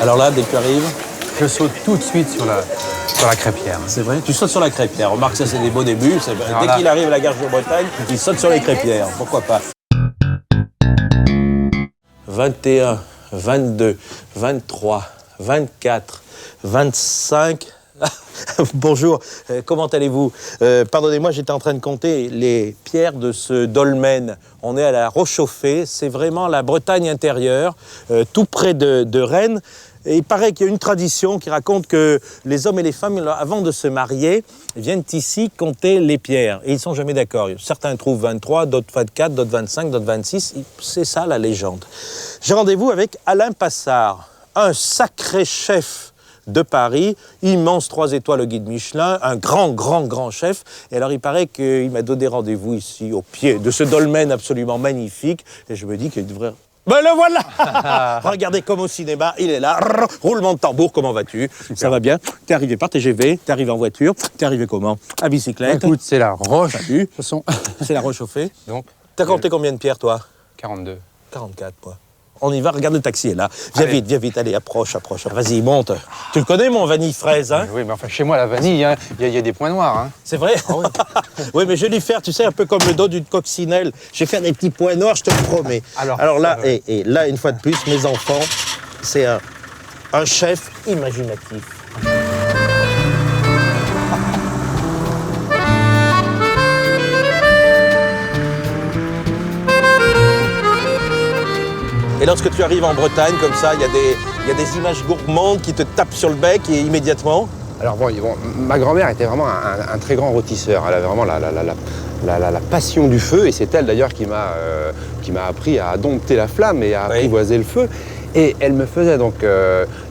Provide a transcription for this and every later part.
Alors là, dès que tu arrives, je saute tout de suite sur la crêpière. c'est vrai, tu sautes sur la crêpière. Remarque, ça c'est des beaux débuts. Alors Dès là- qu'il arrive à la gare de Bretagne, il saute sur les crêpières. Pourquoi pas. 21, 22, 23, 24, 25... Bonjour, comment allez-vous? Pardonnez-moi, j'étais en train de compter les pierres de ce dolmen. On est à la Rochauffée, c'est vraiment la Bretagne intérieure, tout près de Rennes. Et il paraît qu'il y a une tradition qui raconte que les hommes et les femmes, avant de se marier, viennent ici compter les pierres. Et ils ne sont jamais d'accord. Certains trouvent 23, d'autres 24, d'autres 25, d'autres 26. C'est ça la légende. J'ai rendez-vous avec Alain Passard, un sacré chef de Paris, immense 3 étoiles au guide Michelin, un grand chef. Et alors, il paraît qu'il m'a donné rendez-vous ici, au pied de ce dolmen absolument magnifique. Et je me dis qu'il devrait... Ben le voilà. Regardez comme au cinéma, il est là. Roulement de tambour, comment vas-tu? Ça va bien? T'es arrivé par TGV, t'es arrivé en voiture, t'es arrivé comment? À bicyclette? Écoute, c'est la roche. Salut. De toute façon, C'est la Rochauffée. donc, T'as compté combien de pierres, toi? 42. 44, moi. On y va, regarde le taxi est là. Viens Allez. vite, allez, approche. Vas-y, monte. Tu le connais, mon vanille fraise, hein? Oui, mais enfin, chez moi, la vanille, hein, il y a des points noirs. Hein. C'est vrai? Oui, mais je vais lui faire, tu sais, un peu comme le dos d'une coccinelle. Je vais faire des petits points noirs, je te le promets. Alors là, et là, une fois de plus, mes enfants, c'est un chef imaginatif. Et lorsque tu arrives en Bretagne, comme ça, il y a des images gourmandes qui te tapent sur le bec et immédiatement... Alors bon, ma grand-mère était vraiment un très grand rôtisseur. Elle avait vraiment la passion du feu, et c'est elle d'ailleurs qui m'a appris à dompter la flamme et à apprivoiser le feu. Et elle me faisait donc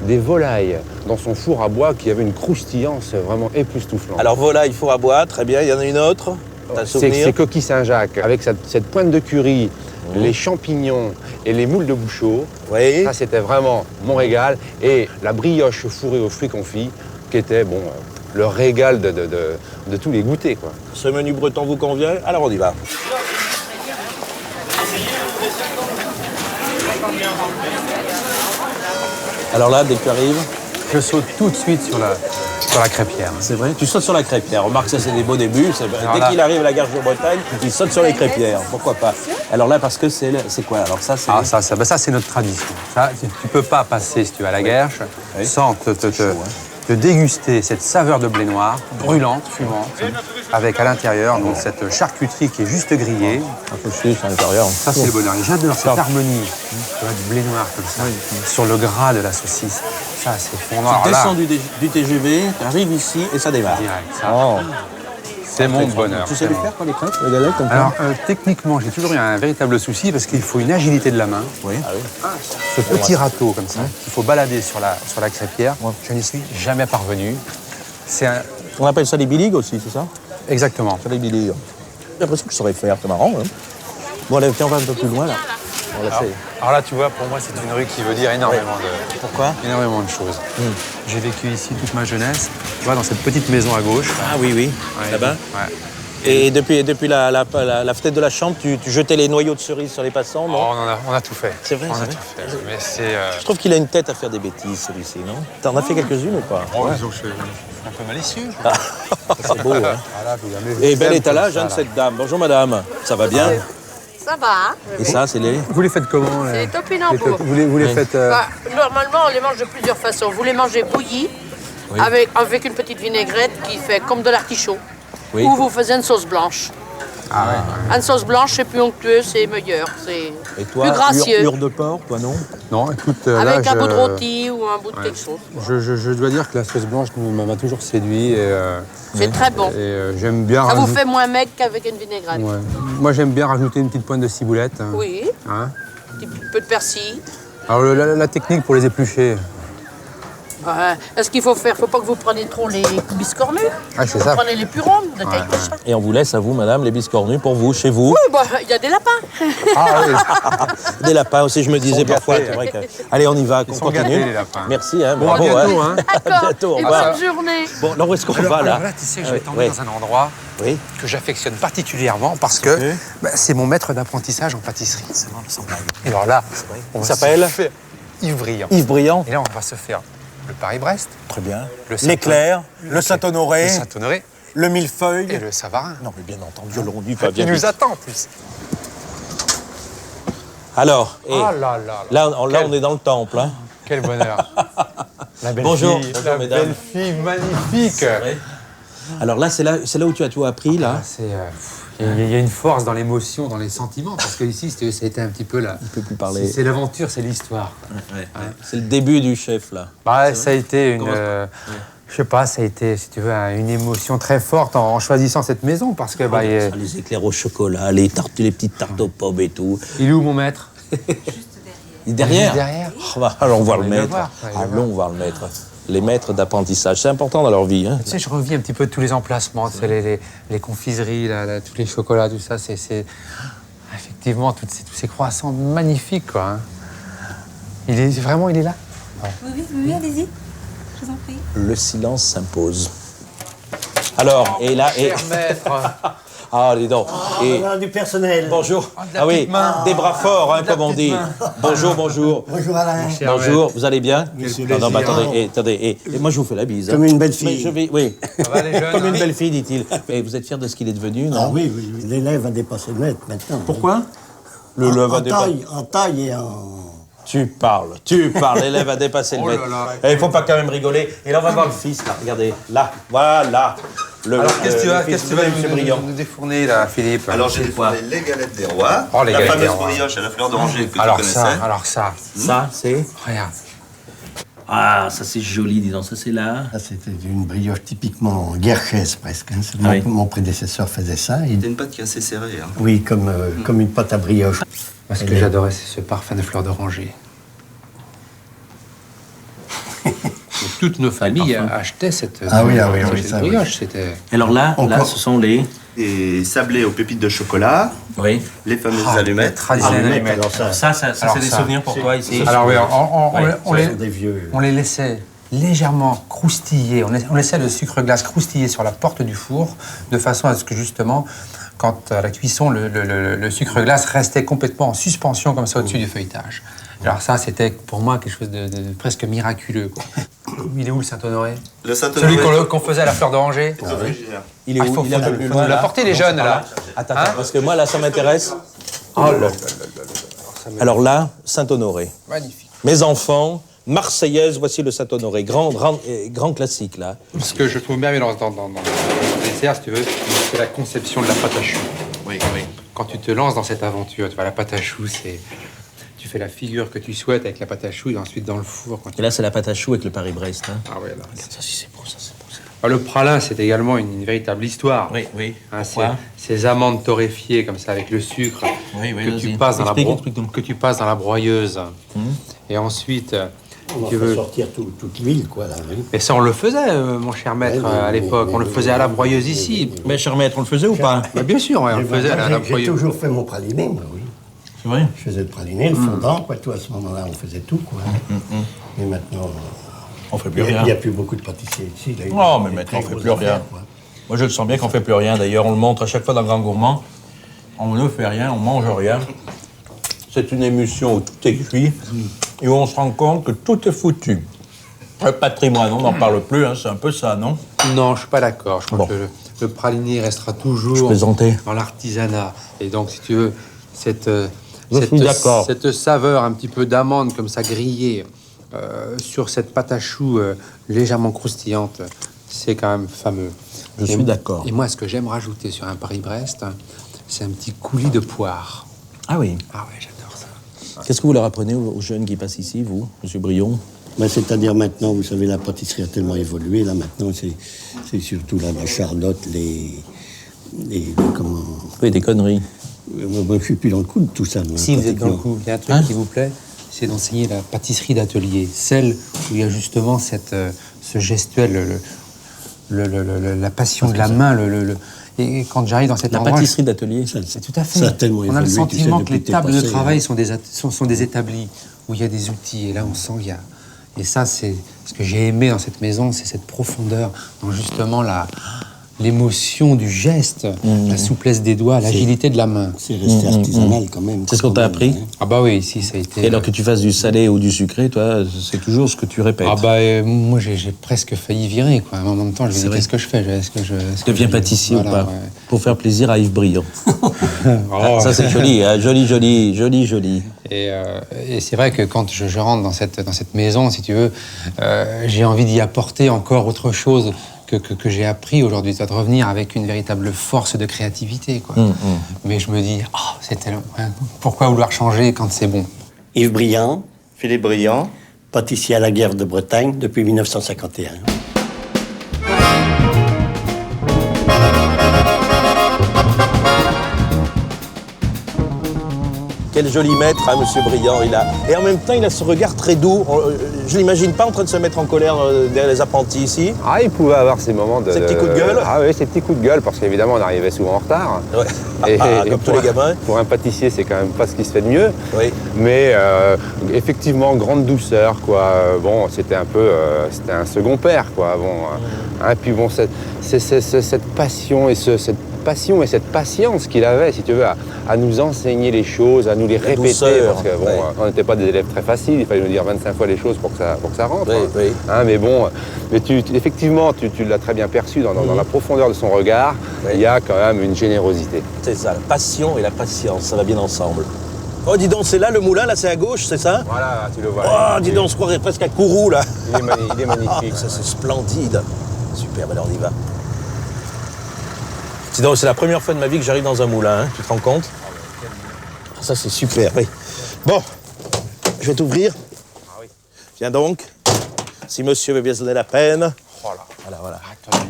des volailles dans son four à bois qui avait une croustillance vraiment époustouflante. Alors volaille, four à bois, très bien. Il y en a une autre? T'as un souvenir? C'est coquille Saint-Jacques, avec cette pointe de curry, les champignons et les moules de Bouchot. Oui. Ça, c'était vraiment mon régal. Et la brioche fourrée aux fruits confits, qui était, bon, le régal de tous les goûters, quoi. Ce menu breton vous convient? Alors on y va. Alors là, dès que tu arrives, Je saute tout de suite sur la crêpière. c'est vrai, tu sautes sur la crêpière. Remarque, ça c'est des beaux débuts. Dès là- qu'il arrive à la gare de Bretagne, il saute sur les crêpières. Pourquoi pas? Alors là, parce que c'est quoi? Alors ça, c'est... Ah, ça c'est notre tradition. Ça, tu peux pas passer, si tu vas à la Guerche, sans te déguster cette saveur de blé noir, brûlante, fumante, avec à l'intérieur donc cette charcuterie qui est juste grillée. Un peu plus à l'intérieur. Ça, c'est le bonheur. Et j'adore cette harmonie, tu vois, du blé noir comme ça, sur le gras de la saucisse. Ça, c'est fondant. Tu Alors là, descends du TGV, tu arrives ici et ça démarre. direct, ça, Oh. c'est mon bonheur. Tu sais les faire, quoi, les crêpes, les galettes, comme ça? Alors, techniquement, j'ai toujours eu un véritable souci parce qu'il faut une agilité de la main. Oui. Ce petit râteau comme ça, qu'il faut balader sur la crêpière, je n'y suis jamais parvenu. C'est un... On appelle ça les biligues aussi, c'est ça? Exactement. Ça, les biligues. J'ai l'impression que je saurais faire, c'est marrant. Hein? Bon, allez, tiens, on va un peu plus loin, là. On va essayer. Alors là, tu vois, pour moi, c'est une rue qui veut dire énormément Pourquoi? énormément de choses. J'ai vécu ici toute ma jeunesse, tu vois, dans cette petite maison à gauche. Ah oui, oui, Ouais, là-bas. Ouais. Et depuis la fenêtre de la chambre, tu jetais les noyaux de cerises sur les passants, Oh, non? on a tout fait. C'est vrai, On a c'est tout vrai. fait. Mais c'est... Je trouve qu'il a une tête à faire des bêtises, celui-ci, non? T'en as fait quelques-unes ou pas? Oh, disons que je suis un peu malicieux. C'est beau, hein? Voilà, vous avez- Et bel étalage, comme hein, de ça, cette dame. Bonjour, madame. Ça va bien? Ça va. Et ça, c'est les... Vous les faites comment C'est les topinambours. Vous les faites... Bah, normalement, on les mange de plusieurs façons. Vous les mangez bouillis, avec une petite vinaigrette qui fait comme de l'artichaut. Oui. Ou vous faites une sauce blanche. Une sauce blanche, c'est plus onctueux, c'est meilleur, c'est Et toi, plus gracieux. hure de porc, toi, non? Non, écoute, Avec là, un bout de rôti ou un bout de quelque chose. Je dois dire que la sauce blanche m'a toujours séduit et C'est très bon. j'aime bien Ça vous rajouter... fait moins maigre qu'avec une vinaigrette. Ouais. Moi, j'aime bien rajouter une petite pointe de ciboulette. Oui, Hein. un petit peu de persil. Alors, la technique pour les éplucher, Est-ce qu'il faut faire? Faut pas que vous preniez trop les biscornus. ah, c'est Vous ça. prenez les purons de quelque chose. Et on vous laisse à vous, madame, les biscornus pour vous, chez vous. Oui, bah, il y a des lapins. Ah oui, Des lapins aussi, je me disais sont parfois. gâtés. C'est vrai que... Allez, on y va, on sont continue. gâtés, les lapins. Merci, hein, bon, à bravo. bientôt, hein. À D'accord. bientôt, au Et revoir. bonne journée. Bon, alors où est-ce qu'on va, là? tu sais, je vais t'emmener Ouais. dans un endroit Oui. que j'affectionne particulièrement parce que c'est mon maître d'apprentissage en pâtisserie. Et alors là, on s'appelle Yves Briand. Yves Briand. Et là, on va se faire le Paris-Brest. Très bien. L'éclair, le Saint-Honoré. Le Saint-Honoré. Le millefeuille. Et le Savarin. Non, mais bien entendu, on dit pas Il bien. nous attend en plus. Alors, là, on est dans le temple. Hein. Quel bonheur. La belle Bonjour. fille, Bonjour, la mesdames. belle fille magnifique. Alors là, c'est là où tu as tout appris, là. Il y a une force dans l'émotion, dans les sentiments, parce que ici, ça a été un petit peu là. Il peut plus parler. C'est l'aventure, c'est l'histoire. Ouais. C'est le début du chef, là. Bah, ça a été une. Je sais pas, ça a été, si tu veux, une émotion très forte en choisissant cette maison, parce que. Les éclairs au chocolat, les petites tartes aux pommes et tout. Il est où mon maître? Derrière. Derrière. Alors on va le va mettre. voir, on va Allons voir le mettre. Les maîtres d'apprentissage, c'est important dans leur vie. Hein. Tu sais, je revis un petit peu tous les emplacements, les confiseries, tous les chocolats, tout ça. C'est effectivement tous ces croissants magnifiques, quoi. Hein. Il est là. Oui, allez-y. Je vous en prie. Le silence s'impose. Alors, et là, Cher maître. Ah, dis donc. Et Voilà du personnel. bonjour. de la petite main. des bras forts, hein, comme on dit. Bonjour. Bonjour Alain. Cher Bonjour, vous allez bien? Monsieur Non, plaisir. attendez. Et moi, je vous fais la bise. Comme une belle fille. Mais je vais, oui. Ça va, les jeunes, Comme une hein belle fille, dit-il. Et vous êtes fier de ce qu'il est devenu, non? Ah oui. L'élève a dépassé le maître maintenant. Pourquoi? Le lève en a dépassé. taille, en taille et en... Tu parles. L'élève a dépassé le Oh là maître. là. Et il faut pas quand même rigoler. Et là, on va voir le fils, là. Regardez. Là. Voilà. Alors, qu'est-ce que le fils tu vas de Monsieur Briand. nous défourner, là, Philippe? Alors j'ai défourné les galettes des rois, Oh, les la galettes fameuse des rois. brioche à la fleur d'oranger que tu Alors connaissais. ça, Ça, c'est... regarde. Ah, ça, c'est joli, dis donc. Ça, c'est là. Ça, c'était une brioche typiquement guerchaise presque. Hein. Ah oui. Mon prédécesseur faisait ça. C'est une pâte qui est assez serrée. Hein. Oui, comme une pâte à brioche. Moi, ce que j'adorais, c'est ce parfum de fleur d'oranger. Toutes nos familles achetaient cette Ah oui, cette ça, oui. brioche. C'était... Alors là, Encore. ce sont les... Et sablé aux pépites de chocolat, Oui. les fameuses allumettes. Traditionnelles Allumettes, allumettes. alors Ça, Alors c'est des ça, souvenirs pour toi, ici? Alors oui, Ce sont des vieux. on les laissait légèrement croustiller. On laissait le sucre glace croustiller sur la porte du four, de façon à ce que justement, quand à la cuisson, le sucre glace restait complètement en suspension comme ça au-dessus du feuilletage. Alors ça, c'était pour moi quelque chose de presque miraculeux, quoi. Il est où le Saint-Honoré? Le Saint-Honoré. Celui qu'on faisait à la fleur d'oranger? Au frigidaire. Il est Ah, où? faut Il est un peu nous plus loin, là. l'apporter, les jeunes, là. Attends, Hein parce que moi, là, ça m'intéresse. Oh là là. Alors là, Saint-Honoré. Magnifique. Mes enfants, Marseillaise, voici le Saint-Honoré. Grand classique, là. Ce que je trouve merveilleux dans le dessert, si tu veux, c'est la conception de la pâte à choux. Oui. Quand tu te lances dans cette aventure, tu vois, la pâte à choux, c'est... Tu fais la figure que tu souhaites avec la pâte à choux et ensuite dans le four. Quand tu... Et là, c'est la pâte à choux avec le Paris-Brest. Hein. Ah ouais, là, Ça, si c'est beau, ça, c'est beau. Le pralin, c'est également une véritable histoire. Oui. Hein, Pourquoi? ces amandes torréfiées comme ça avec le sucre Oui, que, vas-y. tu passes dans Explique-nous. que tu passes dans la broyeuse. Et ensuite, On tu va veux... sortir toute l'huile, quoi, là. Oui. Et ça, on le faisait, mon cher maître, Oui, à l'époque. On le faisait à la broyeuse ici. Mais cher maître, on le faisait ou pas? Mais bien sûr, ouais, on le faisait à la J'ai broyeuse. toujours fait mon praliné, moi, oui. C'est vrai? Je faisais le praliné, le fondant, quoi, tout. À ce moment-là, on faisait tout, quoi. Mais maintenant, On fait il plus n'y rien. a plus beaucoup de pâtissiers ici. Là, Non, mais des maintenant, on très fait grosses plus rien. affaires, quoi. Moi, je le sens bien qu'on fait plus rien. D'ailleurs, on le montre à chaque fois dans Grand Gourmand. On ne fait rien, on mange rien. C'est une émulsion où tout est cuit et où on se rend compte que tout est foutu. Le patrimoine, on n'en parle plus, hein, c'est un peu ça, non? Non, je suis pas d'accord. Je crois Bon. que le praliné restera toujours Je plaisantais. dans l'artisanat. Et donc, si tu veux, cette suis d'accord. cette saveur un petit peu d'amande comme ça grillée sur cette pâte à choux légèrement croustillante, c'est quand même fameux. Je suis d'accord. Et moi, ce que j'aime rajouter sur un Paris-Brest, c'est un petit coulis de poire. Ah oui. Ah ouais, j'adore ça. Qu'est-ce que vous leur apprenez aux jeunes qui passent ici, vous, M. Brion? Ben, c'est-à-dire maintenant, vous savez, la pâtisserie a tellement évolué. Là, maintenant, c'est surtout là, la charlotte, comment... Oui, des conneries. Moi, je suis plus dans le coup de tout ça. moi, Si vous êtes dans le pratiquement. coup, il y a un truc qui vous plaît, c'est d'enseigner la pâtisserie d'atelier. Celle où il y a justement ce gestuel, la passion de la main. Et quand j'arrive dans cet La endroit... pâtisserie d'atelier. C'est tout à fait. Ça a tellement On a le évolué, sentiment tu sais, que les depuis tables t'es de passé, travail hein. sont des établis, où il y a des outils. Et là, on sent qu'il y a... Et ça, c'est ce que j'ai aimé dans cette maison, c'est cette profondeur dans justement l'émotion du geste, la souplesse des doigts, l'agilité de la main. C'est resté artisanal quand même. C'est ce qu'on t'a appris? Ah bah oui, ici ça a été... Et alors que tu fasses du salé ou du sucré, toi, c'est toujours ce que tu répètes. Ah bah moi j'ai presque failli virer quoi. À un moment de temps je me dis vrai. qu'est-ce que je fais? Deviens pâtissier Voilà, ou pas? ouais. Pour faire plaisir à Yves Briand. Oh. Ça c'est joli, hein, joli. Et c'est vrai que quand je rentre dans cette maison, si tu veux, j'ai envie d'y apporter encore autre chose que j'ai appris aujourd'hui, de revenir avec une véritable force de créativité, quoi. Mais je me dis, c'est tellement... Pourquoi vouloir changer quand c'est bon? Yves Briand, Philippe Briand. pâtissier à la guerre de Bretagne depuis 1951. Quel joli maître, hein, Monsieur Briand, il a. Et en même temps, il a ce regard très doux. Je l'imagine pas en train de se mettre en colère derrière les apprentis ici. Ah, il pouvait avoir ces moments de... Ces petits coups de gueule? Ah oui, ces petits coups de gueule, parce qu'évidemment, on arrivait souvent en retard. Ouais. Comme tous les gamins. Pour un pâtissier, c'est quand même pas ce qui se fait de mieux. Oui. Mais effectivement, grande douceur, quoi. Bon, c'était un peu... c'était un second père, quoi. Bon, hein, puis bon, cette passion et cette patience qu'il avait, si tu veux, à nous enseigner les choses, à nous les répéter. douceur, parce que bon, ouais. on n'était pas des élèves très faciles, il fallait nous dire 25 fois les choses pour que ça rentre. Oui, hein. oui. Hein, mais bon, effectivement, tu l'as très bien perçu dans la profondeur de son regard, il y a quand même une générosité. C'est ça, la passion et la patience, ça va bien ensemble. Oh, dis donc, c'est là le moulin, là c'est à gauche, c'est ça? Voilà, tu le vois. Oh, dis donc, on se croirait presque à Kourou, là. Il est magnifique. Ça, c'est splendide. Super, alors on y va. Dis donc, c'est la première fois de ma vie que j'arrive dans un moulin, hein, tu te rends compte? Ça, c'est super, oui. Bon, je vais t'ouvrir. Viens donc, si monsieur veut bien se donner la peine. Oh là. Voilà.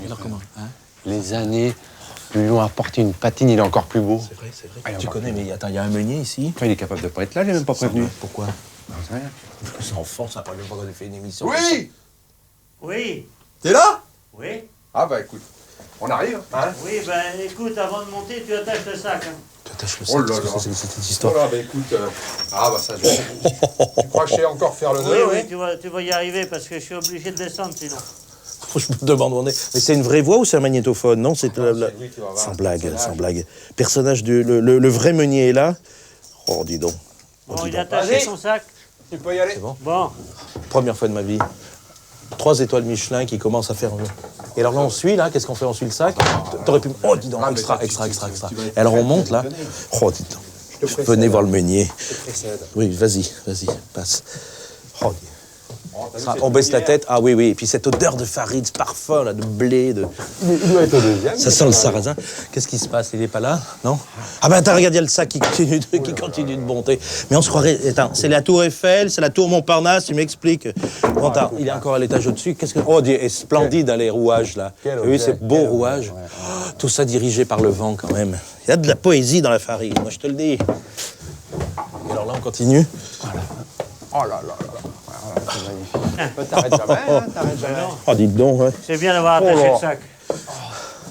Alors comment Les années lui ont apporté une patine, il est encore plus beau. C'est vrai, c'est vrai. Ah, Tu connais, mais attends, il y a un meunier ici. Il est capable de pas être là, il est même pas prévenu. Pourquoi? Non, c'est rien. C'est enfant, ça parle même pas qu'on a fait une émission. Oui. Oui, T'es là? oui, Ah bah écoute, on arrive, hein? oui, ben écoute, avant de monter, tu attaches le sac. Hein. Tu attaches le Oh sac, là qu'est-ce que là. c'est que cette histoire? Voilà, bah écoute, ah bah ça, tu crois que je sais encore faire le Oui, nœud? oui, tu vas y arriver parce que je suis obligé de descendre sinon. Je me demande où on est. Mais c'est une vraie voix ou c'est un magnétophone? Non, c'est c'est lui qui va voir sans un blague, personnage. sans blague. Personnage le vrai meunier est là. Oh, dis donc. Bon, il a attaché son sac. Tu peux y aller? Bon, Première fois de ma vie. 3 étoiles Michelin qui commencent à faire. Et alors là, on suit, là, qu'est-ce qu'on fait? On suit le sac? T'aurais pu. Oh, dis donc, Ah, mais extra. toi, tu vas Et alors on monte là. Oh, dis donc. Venez voir le meunier. Précède. Oui, vas-y, passe. Oh, dis. On baisse la tête. Ah oui, oui. Et puis cette odeur de farine, ce parfum là, de blé, de. Il doit être au deuxième. Ça sent le sarrasin. Qu'est-ce qui se passe? Il est pas là? Non? Ah ben attends, regarde, il y a le sac qui continue de monter. Mais on se croirait... Attends, c'est la tour Eiffel, c'est la tour Montparnasse, tu m'expliques. Bon, attends, il est encore à l'étage au-dessus. Qu'est-ce que... Oh, et splendide, hein, les rouages, là. Oui, c'est beau rouage. Oh, tout ça dirigé par le vent, quand même. Il y a de la poésie dans la farine, moi, je te le dis. Et alors là, on continue. Oh là là là. Voilà, c'est magnifique. T'arrêtes jamais, hein? T'arrêtes jamais. Oh, dites donc, ouais. c'est bien d'avoir attaché le sac.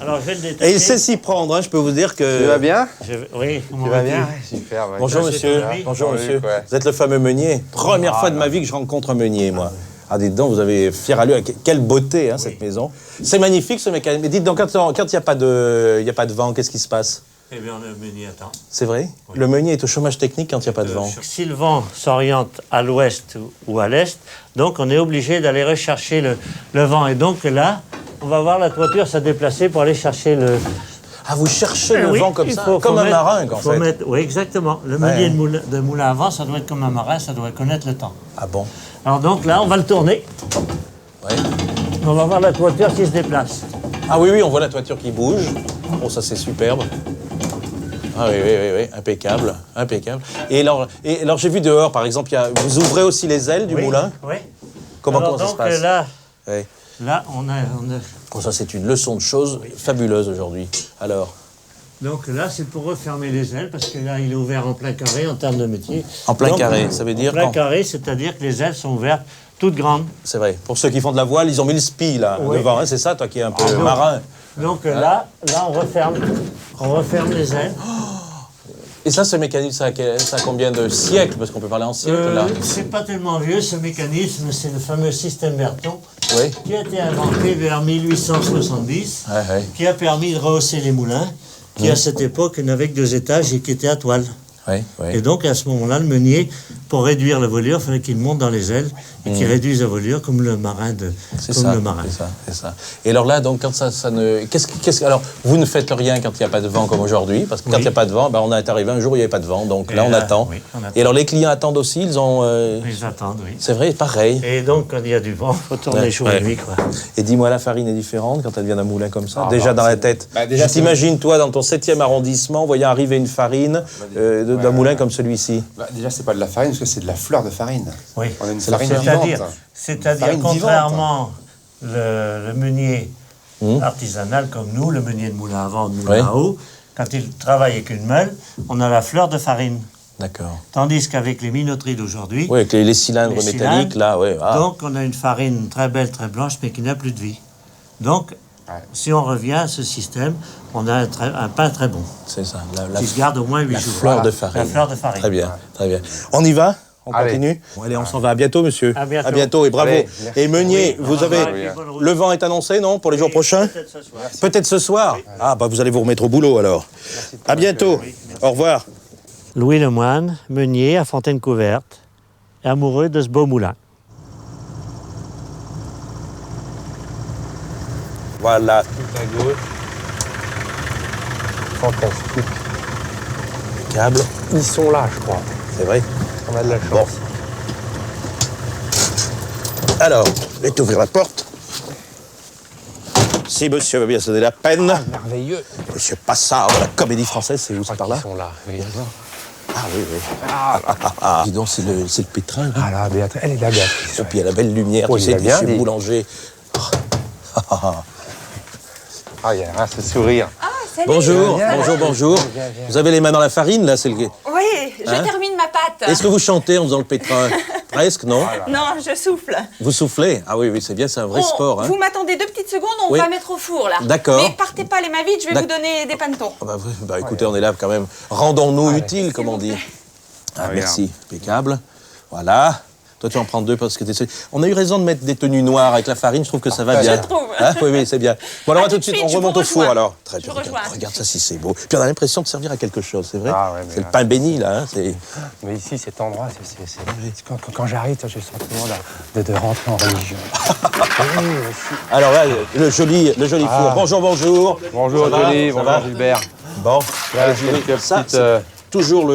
Alors je vais le détacher. Et il sait s'y prendre, hein, je peux vous dire que... Tu vas bien? Oui, comment Tu vas vas-tu? bien? Super, ouais. Bonjour Ça, c'est monsieur. ton ami. Bonjour Oui, monsieur. ouais. Vous êtes le fameux meunier. Première fois de ma vie que je rencontre un meunier, moi. Ah, dites donc, vous avez fière allure. Quelle beauté, hein, cette maison. C'est magnifique, ce mécanisme. Mais dites donc, quand il n'y a pas de vent, qu'est-ce qui se passe? Eh bien, le meunier attend. C'est vrai? Le meunier est au chômage technique quand il n'y a pas de vent. Si le vent s'oriente à l'ouest ou à l'est, donc on est obligé d'aller rechercher le vent. Et donc là, on va voir la toiture se déplacer pour aller chercher le... Ah, vous cherchez le Oui, vent comme il ça? faut Comme un mettre- marin, en faut fait. mettre- oui, exactement. Le meunier de moulin à vent, ça doit être comme un marin, ça doit connaître le temps. Ah bon? Alors donc là, on va le tourner. Ouais. On va voir la toiture qui se déplace. Ah oui, oui, on voit la toiture qui bouge. Oh, ça, c'est superbe. Ah oui, oui, oui, oui, impeccable, impeccable. Et alors j'ai vu dehors, par exemple, vous ouvrez aussi les ailes du Oui, moulin? Oui. Comment Alors ça se donc, passe? Oui. là, on a... Oh, ça, c'est une leçon de choses fabuleuse aujourd'hui. Alors, Donc là, c'est pour refermer les ailes, parce que là, il est ouvert en plein carré en termes de métier. en plein Donc, carré, ça veut dire En plein quand... carré, c'est-à-dire que les ailes sont ouvertes, toutes grandes. C'est vrai. Pour ceux qui font de la voile, ils ont mis le spi, là, Oui. devant. Hein, c'est ça, toi qui es un peu donc- marin. Donc là, on referme les ailes. Et ça, ce mécanisme, ça a combien de siècles? Parce qu'on peut parler en siècles, là. C'est pas tellement vieux, ce mécanisme, c'est le fameux système Berton. Oui. qui a été inventé vers 1870, qui a permis de rehausser les moulins, qui à cette époque n'avait que 2 étages et qui était à toile. Et donc à ce moment-là, le meunier, pour réduire la voilure, il fallait qu'il monte dans les ailes et qu'il réduise la voilure comme le marin. C'est ça. Et alors là, donc quand ça ne, alors vous ne faites rien quand il n'y a pas de vent comme aujourd'hui, parce que quand il n'y a pas de vent, on est arrivé un jour où il n'y avait pas de vent, donc là on attend. Oui, on attend. Et alors les clients attendent aussi, ils attendent, oui. C'est vrai, pareil. Et donc quand il y a du vent, il faut tourner jour et nuit, quoi. Et dis-moi, la farine est différente quand elle vient d'un moulin comme ça. Déjà dans la tête. déjà, Je t'imagine toi dans ton 7e arrondissement, voyant arriver une farine d'un moulin comme celui-ci. Déjà, c'est pas de la farine, parce que c'est de la fleur de farine. Oui. On a une C'est la farine fleur. vivante. C'est-à-dire, Farine contrairement le meunier artisanal comme nous, le meunier de moulin à vent, de moulin à eau, quand il travaille avec une meule, on a la fleur de farine. D'accord. Tandis qu'avec les minoteries d'aujourd'hui, Oui, avec les cylindres métalliques, là, oui. Donc on a une farine très belle, très blanche, mais qui n'a plus de vie. Donc, si on revient à ce système, on a un pain très bon. C'est ça. Qui se garde au moins 8 jours. Fleur de farine. La fleur de farine. Très bien, très bien. On y va? On continue? Bon, allez, on s'en va. À bientôt, monsieur. À bientôt. À bientôt et bravo. Allez, et Meunier, Oui, vous au avez... revoir. Le vent est annoncé, non, pour les jours prochains? Peut-être ce soir. Peut-être ce soir. Ah, vous allez vous remettre au boulot, alors. À bientôt. Au revoir. Louis Lemoine, meunier à Fontaine-Couverte, amoureux de ce beau moulin. Voilà. Tout à gauche. Fantastique. Câble. Ils sont là, je crois. C'est vrai. On a de la chance. Bon. Alors, je vais t'ouvrir la porte. Si monsieur veut bien se donner la peine. Merveilleux. Monsieur Passard de la Comédie Française, c'est où, c'est par là? Ils sont là. Regarde. Ah oui. Dis donc, c'est le pétrin. Ah là, Béatrice. Elle est là, Béatrice. Et puis il y a la belle lumière, Oh, tu il sais, l'a bien chez dit. boulanger. Ah, il y a ce sourire. Ah, salut. Bonjour, Viens, bonjour. viens. Vous avez les mains dans la farine, là, c'est le... Oui, je Hein termine ma pâte. Est-ce que vous chantez en faisant le pétrin? Presque, non? Non, je souffle. Vous soufflez? Ah oui, c'est bien, c'est un vrai sport. Hein. Vous m'attendez 2 petites secondes, on Oui. va mettre au four, là. D'accord. Mais partez pas les mains vides, je vais vous donner des pannetons. Écoutez, on est là quand même. Rendons-nous utiles, comme on dit. Ah, Regarde. merci, impeccable. Voilà. Toi, tu en prends 2 parce que t'es... On a eu raison de mettre des tenues noires avec la farine, je trouve que ça va bien. Je trouve. Hein, oui, c'est bien. Bon, alors, À on va tout de suite, on je remonte vous au four, rejoins. alors. Très Je bien, rejoins. regarde ça si c'est beau. Puis on a l'impression de servir à quelque chose, c'est vrai? Ah ouais, mais c'est le là, pain béni, là. Hein, c'est... Mais ici, cet endroit, quand j'arrive, j'ai le sentiment de rentrer en religion. Alors là, le joli four. Bonjour. Bonjour, Ça va Jolie. Ça Bonjour, va Gilbert. Bon, Voilà, Julie, quelques ça, petites, c'est toujours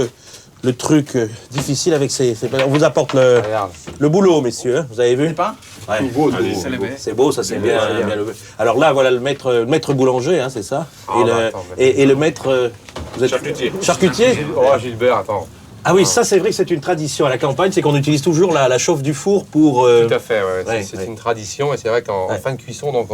le truc difficile avec ces... On vous apporte Regarde. le boulot, messieurs. Hein, vous avez vu? C'est pas? Ouais. C'est beau, ça c'est bien. Bien levé. Alors là, voilà le maître boulanger, hein, c'est ça? Et le maître... vous êtes... Charcutier. Oh, Gilbert, attends. Ah oui, ça c'est vrai que c'est une tradition à la campagne, c'est qu'on utilise toujours la chauffe du four pour... Tout à fait, ouais. Ouais, C'est ouais. une tradition et c'est vrai qu'en fin de cuisson, donc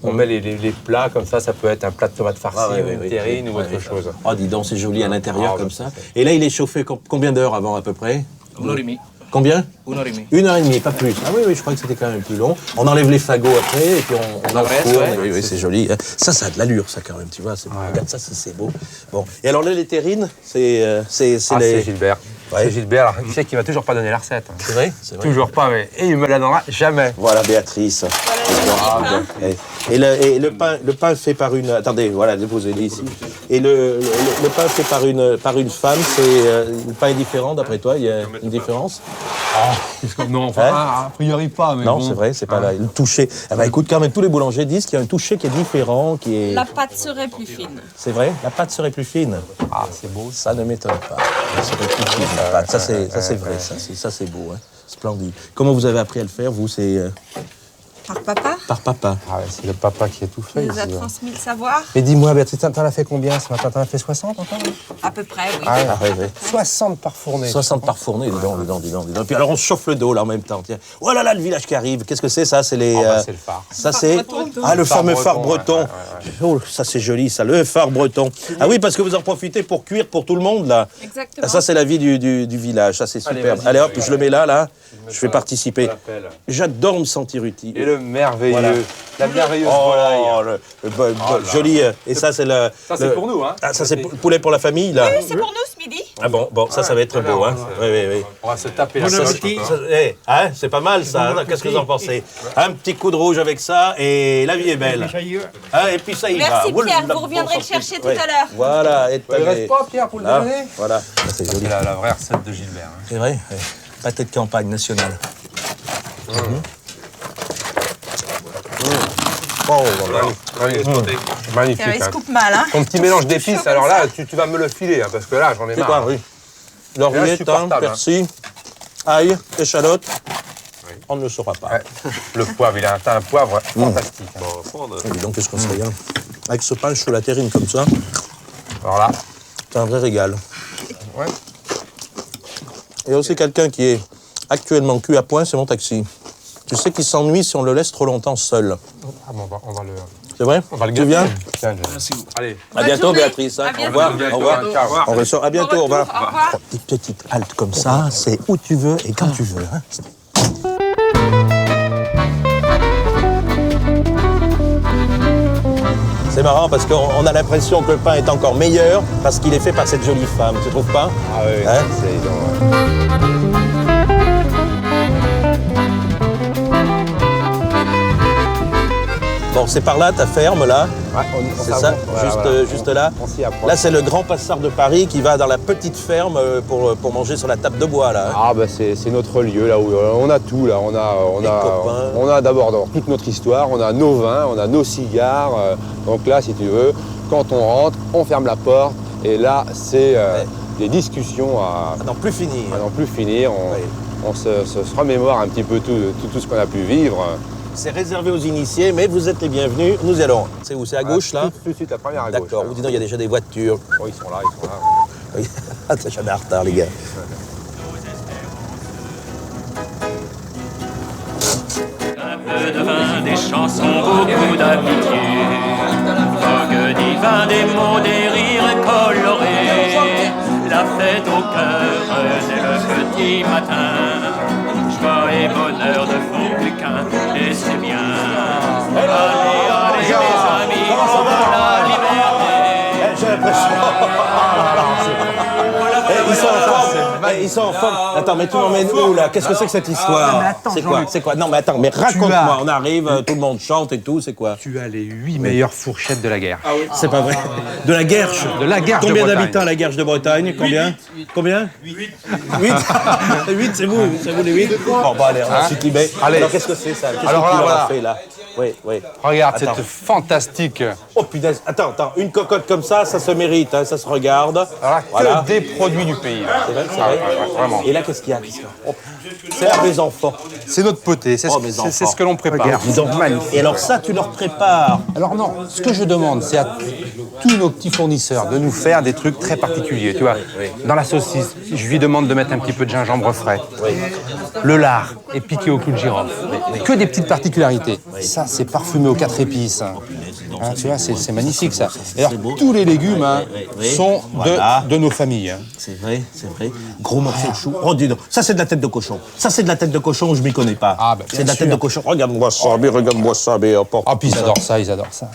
on met les plats comme ça peut être un plat de tomates farcies, une terrine ou autre chose. Oh, dis donc, c'est joli à l'intérieur Ah, comme bah, ça. Et là, il est chauffé combien d'heures avant à peu près? 1h30. Combien? 1h30. 1h30, pas plus. Ah oui, je crois que c'était quand même plus long. On enlève les fagots après et puis on engraisse, enfourne. ouais. Oui, c'est joli. Ça a de l'allure, ça, quand même, tu vois. Regarde ça, c'est beau. Bon. Et alors là, les terrines, c'est C'est Gilbert. Ouais. C'est Gilbert. Alors, tu sais qu'il m'a toujours pas donné la recette. Hein. C'est vrai? C'est vrai. Toujours pas, mais... Et il me la donnera jamais. Voilà, Béatrice. Et le pain fait par une... Attendez, voilà, déposez-le ici. Et le pain fait par une femme, c'est... le pain est différent, d'après toi? Il y a une différence? Non, enfin, a priori pas, mais Non, bon. c'est vrai, c'est pas là. Le toucher. Ah bah écoute, quand même, tous les boulangers disent qu'il y a un toucher qui est différent, qui est... La pâte serait plus fine. C'est vrai? La pâte serait plus fine. Ah, c'est beau. Ça ne m'étonne pas. Elle serait plus fine, la pâte. Ça, c'est vrai, ça, c'est beau. Hein. Splendide. Comment vous avez appris à le faire, vous? C'est Par papa, par papa. Ah ouais, c'est le papa qui a tout qui fait. nous a ici, hein. transmis le savoir. Mais dis-moi, Béatrice, t'en as fait combien ce matin? T'en as fait 60 encore? À peu près, oui. Ah ouais. Ah, ouais, ouais. 60 par fournée. 60 par fournée, dis donc. Puis alors on se chauffe le dos là en même temps. Tiens. Oh là là, le village qui arrive. Qu'est-ce que c'est ça? C'est les. C'est le phare. Ça c'est. breton. Ah, le fameux phare phare breton. breton, Oh, ça c'est joli, ça, le phare breton. Ah oui, parce que vous en profitez pour cuire pour tout le monde là. Exactement. Ah, ça c'est la vie du village. Ça c'est Allez, superbe. vas-y, Allez hop, regarde. je le mets là. Je vais participer. Je l'appelle. J'adore me sentir utile. Et le merveilleux, Voilà. la merveilleuse Oh, volaille. joli. Et ça c'est le. Ça, c'est pour nous, hein. Ah, ça c'est poulet pour la famille là. Oui, c'est pour nous ce midi. Ah bon, ça va être beau, hein. Oui. On va se taper la Ça, hein, c'est pas mal, ça. Hein. Qu'est-ce que vous en pensez? Un petit coup de rouge avec ça, et la vie est belle. Hein, et puis ça y va. Merci Pierre, vous reviendrez le chercher tout à l'heure. Voilà. Il reste pas, Pierre, pour le déjeuner? Voilà, c'est joli. C'est la vraie recette de Gilbert. C'est vrai, oui. Pâté de campagne nationale. Oh, Magnifique. Il se coupe mal, hein. Ton petit mélange d'épices, alors là, tu vas me le filer, hein, parce que là, j'en ai c'est marre. quoi, oui. Laurier, thym, persil, ail, échalote. Oui. On ne le saura pas. Ouais. Le poivre, il a un poivre fantastique. Dis donc, qu'est-ce qu'on serait bien. Avec ce pain chaud la terrine comme ça, Alors là, c'est un vrai régal. ouais. Il y a aussi quelqu'un qui est actuellement cuit à point, c'est mon taxi. Tu sais qu'il s'ennuie si on le laisse trop longtemps seul. Ah bon, on va le... C'est vrai? On va le Tu viens? Tiens, merci. Allez. À bientôt, journée. Béatrice. Hein. À bientôt. Au revoir. Au revoir. Ciao. On ressort. À bientôt. Au revoir. Au revoir. Des petites haltes comme ça, c'est où tu veux et quand tu veux. Hein. C'est marrant parce qu'on a l'impression que le pain est encore meilleur parce qu'il est fait par cette jolie femme, tu trouves pas? Ah oui, Hein? c'est évident. Bon, c'est par là ta ferme là. Ouais, C'est ça, juste là. On s'y approche. Là, c'est le grand passeur de Paris qui va dans la petite ferme pour manger sur la table de bois là. Hein. Ah bah c'est notre lieu là où on a tout là, on a d'abord toute notre histoire, on a nos vins, on a nos cigares. Donc là si tu veux, quand on rentre, on ferme la porte et là c'est des discussions à n'en plus finir. n'en plus finir. On se remémore un petit peu tout ce qu'on a pu vivre. C'est réservé aux initiés, mais vous êtes les bienvenus. Nous y allons. C'est où? C'est à gauche là? Tout de suite la première à gauche. D'accord. Ou dis donc, il y a déjà des voitures. Oh, ils sont là. Oui. C'est jamais en retard les gars. Un peu de vin, des chansons, beaucoup d'amitié. Vogue divin, des mots, des rires colorés. La fête au cœur dès le petit matin. Joie et bonheur ne font plus qu'un, et c'est bien. Allez, mes amis, pour la liberté. J'ai l'impression. Ils sont en forme. Attends, mais tu m'emmènes où là? Qu'est-ce que c'est que cette histoire? C'est quoi? Non, mais attends, mais raconte-moi. On arrive, tout le monde chante et tout, c'est quoi? Tu as les 8 meilleures fourchettes de la guerre. C'est pas vrai. De la Guerche. De la Guerche de Combien Bretagne. d'habitants la Guerche de Bretagne? Combien? Combien? 8. 8, c'est vous les 8? Bon, bah allez, on s'y met. Allez. Alors, qu'est-ce que c'est ça? Qu'est-ce Alors que tu là, leur voilà. as fait là? Oui. Regarde, Attends. cette fantastique. Oh punaise, attends, une cocotte comme ça se mérite, hein, ça se regarde. Alors là, Voilà. que des produits du pays. Là. C'est vrai. Vraiment. Et là, qu'est-ce qu'il y a? C'est à mes enfants. C'est notre poté, c'est Oh, mes enfants. ce que l'on prépare. Dis donc, magnifique. Et alors ça, tu leur prépares. Alors non, ce que je demande, c'est à tous nos petits fournisseurs de nous faire des trucs très particuliers. Tu vois, dans la saucisse, je lui demande de mettre un petit peu de gingembre frais. Le lard est piqué au clou de girofle. Que des petites particularités. Ça, c'est parfumé aux 4 épices. Hein, tu vois, c'est magnifique ça. Et alors, tous les légumes sont Voilà. de nos familles. Hein. C'est vrai. Gros morceau de chou. Oh, dis donc, ça c'est de la tête de cochon. Ça c'est de la tête de cochon, je m'y connais pas. Ah, bah, c'est de bien la tête sûr. de cochon. Regarde-moi ça, mais hop. Ah, puis ils adorent ça.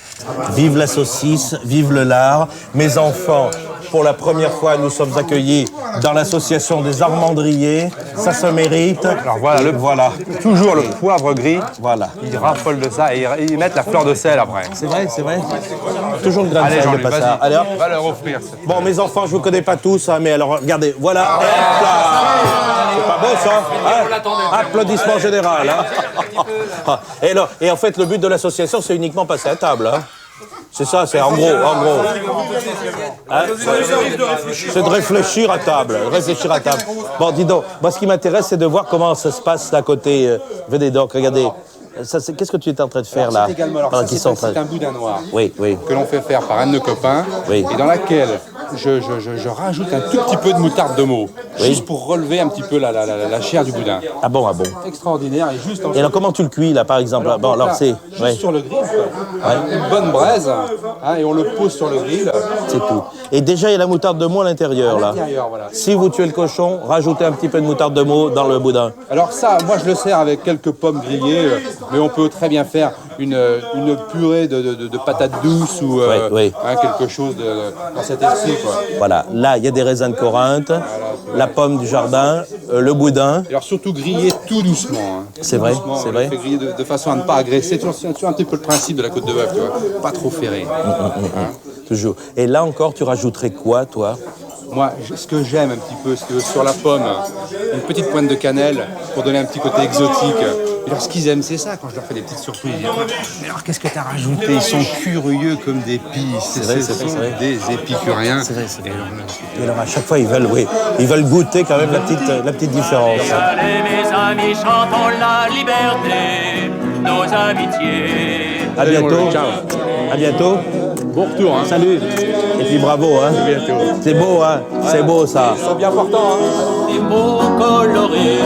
Vive la saucisse, vive le lard. Mes enfants, pour la première fois, nous sommes accueillis dans l'association des Armandriers. Ça se mérite. Alors voilà, voilà. toujours le poivre gris. Voilà. Ils raffolent de ça et ils mettent la fleur de sel après. C'est vrai. Toujours le grain de Allez, sel de Jean-Luc, passage. vas-y, Allez, hop. va leur offrir. Bon, mes enfants, je vous connais pas tous, hein, mais alors regardez, voilà. Hop là. C'est pas beau ça, hein? Applaudissement général. Hein? Et en fait, le but de l'association, c'est uniquement passer à table. Hein? C'est ça, c'est en gros. Hein? C'est de réfléchir à table. Bon, dis donc, moi, ce qui m'intéresse, c'est de voir comment ça se passe là, côté. Venez donc, regardez. Qu'est-ce que tu es en train de faire là? Pendant qu'ils sont en train de- C'est un boudin noir Oui. que l'on fait faire par un de nos copains Oui. et dans laquelle je rajoute un tout petit peu de moutarde de Meaux, juste pour relever un petit peu la chair du boudin. Ah bon. Extraordinaire et juste en Et alors, comment tu le cuis là, par exemple? Bon, alors là, c'est. juste Ouais. sur le grill, une bonne braise, hein, et on le pose sur le grill. C'est tout. Et déjà, il y a la moutarde de Meaux à l'intérieur, là. l'intérieur, voilà. Si vous tuez le cochon, rajoutez un petit peu de moutarde de Meaux dans le boudin. Alors ça, moi je le sers avec quelques pommes grillées, mais on peut très bien faire une purée de patates douces ou quelque chose dans cet esprit, quoi. Voilà, là, il y a des raisins de Corinthe, la pomme du jardin, le boudin. Alors surtout griller tout doucement. Hein. C'est vrai, doucement, c'est vrai. On fait griller de façon à ne pas agresser. C'est un petit peu le principe de la côte de bœuf, tu vois. Pas trop ferré. Hein. Toujours. Et là encore, tu rajouterais quoi, toi? Moi, ce que j'aime un petit peu, c'est que sur la pomme, une petite pointe de cannelle pour donner un petit côté exotique. Et alors, ce qu'ils aiment, c'est ça. Quand je leur fais des petites surprises, ils disent « Mais alors, qu'est-ce que tu as rajouté ?» Ils sont curieux comme des pies. C'est vrai. Des épicuriens. C'est vrai. Et alors, à chaque fois, ils veulent goûter quand même la petite différence. Allez, mes amis, chantons la liberté, nos amitiés. À bientôt. Ciao. À bientôt. Bon retour. Hein. Salut. Et puis bravo. Hein. À bientôt. C'est beau, hein. C'est beau, ça. Ils sont bien portants. Hein. Des mots colorés.